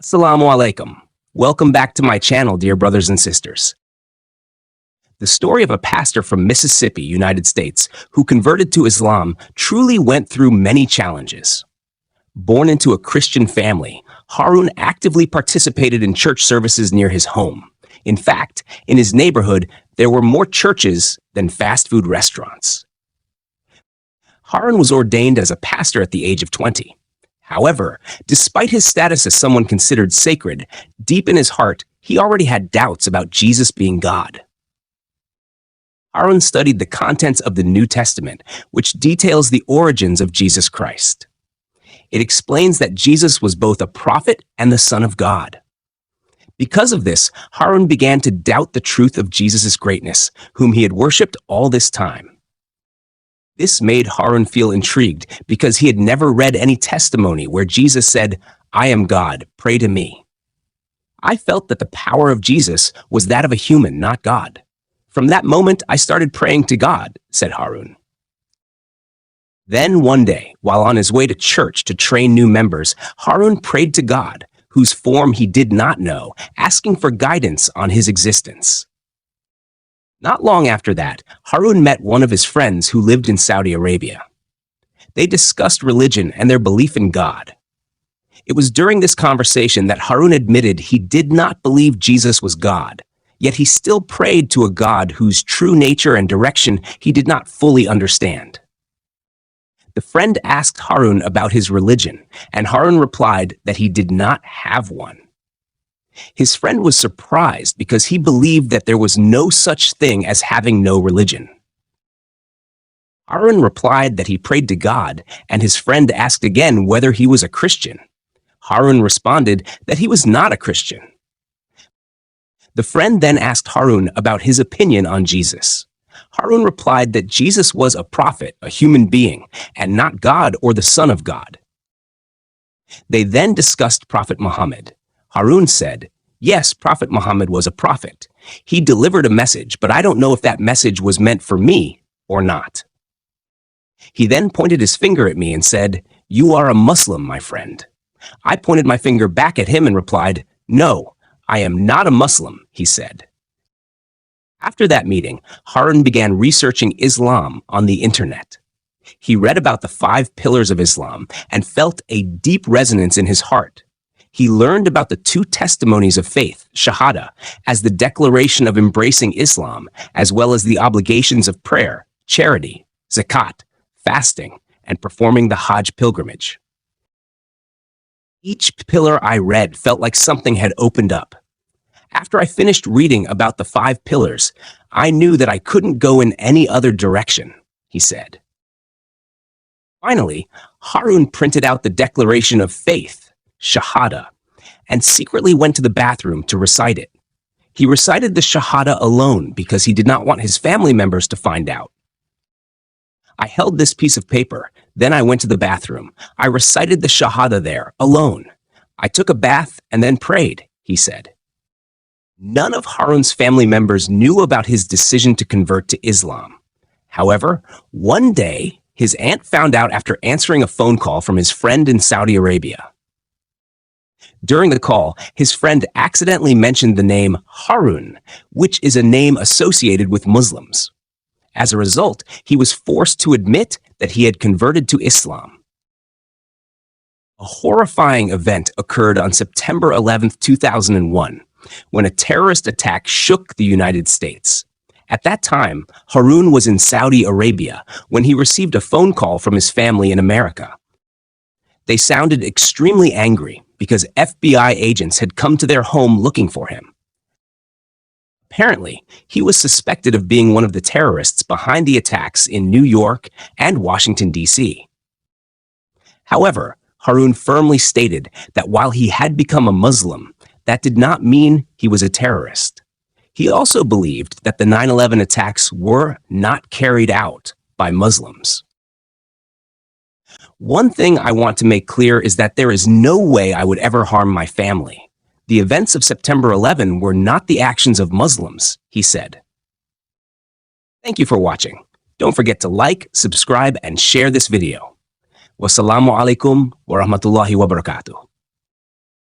Assalamu alaikum. Welcome back to my channel, dear brothers and sisters. The story of a pastor from Mississippi, United States, who converted to Islam truly went through many challenges. Born into a Christian family, Harun actively participated in church services near his home. In fact, in his neighborhood, there were more churches than fast food restaurants. Harun was ordained as a pastor at the age of 20. However, despite his status as someone considered sacred, deep in his heart, he already had doubts about Jesus being God. Harun studied the contents of the New Testament, which details the origins of Jesus Christ. It explains that Jesus was both a prophet and the Son of God. Because of this, Harun began to doubt the truth of Jesus' greatness, whom he had worshipped all this time. This made Harun feel intrigued because he had never read any testimony where Jesus said, "I am God, pray to me." I felt that the power of Jesus was that of a human, not God. From that moment, I started praying to God, said Harun. Then one day, while on his way to church to train new members, Harun prayed to God, whose form he did not know, asking for guidance on his existence. Not long after that, Harun met one of his friends who lived in Saudi Arabia. They discussed religion and their belief in God. It was during this conversation that Harun admitted he did not believe Jesus was God, yet he still prayed to a God whose true nature and direction he did not fully understand. The friend asked Harun about his religion, and Harun replied that he did not have one. His friend was surprised because he believed that there was no such thing as having no religion. Harun replied that he prayed to God, and his friend asked again whether he was a Christian. Harun responded that he was not a Christian. The friend then asked Harun about his opinion on Jesus. Harun replied that Jesus was a prophet, a human being, and not God or the Son of God. They then discussed Prophet Muhammad. Harun said, "Yes, Prophet Muhammad was a prophet. He delivered a message, but I don't know if that message was meant for me or not." He then pointed his finger at me and said, "You are a Muslim, my friend." I pointed my finger back at him and replied, "No, I am not a Muslim," he said. After that meeting, Harun began researching Islam on the internet. He read about the 5 pillars of Islam and felt a deep resonance in his heart. He learned about the 2 testimonies of faith, Shahada, as the declaration of embracing Islam, as well as the obligations of prayer, charity, zakat, fasting, and performing the Hajj pilgrimage. Each pillar I read felt like something had opened up. After I finished reading about the 5 pillars, I knew that I couldn't go in any other direction, he said. Finally, Harun printed out the declaration of faith, Shahada, and secretly went to the bathroom to recite it. He recited the Shahada alone because he did not want his family members to find out. I held this piece of paper, then I went to the bathroom. I recited the Shahada there, alone. I took a bath and then prayed, he said. None of Harun's family members knew about his decision to convert to Islam. However, one day, his aunt found out after answering a phone call from his friend in Saudi Arabia. During the call, his friend accidentally mentioned the name Harun, which is a name associated with Muslims. As a result, he was forced to admit that he had converted to Islam. A horrifying event occurred on September 11, 2001, when a terrorist attack shook the United States. At that time, Harun was in Saudi Arabia when he received a phone call from his family in America. They sounded extremely angry because FBI agents had come to their home looking for him. Apparently, he was suspected of being one of the terrorists behind the attacks in New York and Washington, D.C. However, Harun firmly stated that while he had become a Muslim, that did not mean he was a terrorist. He also believed that the 9/11 attacks were not carried out by Muslims. One thing I want to make clear is that there is no way I would ever harm my family. The events of September 11 were not the actions of Muslims, he said. Thank you for watching. Don't forget to like, subscribe, and share this video. Wassalamu alaikum wa rahmatullahi wa barakatuh.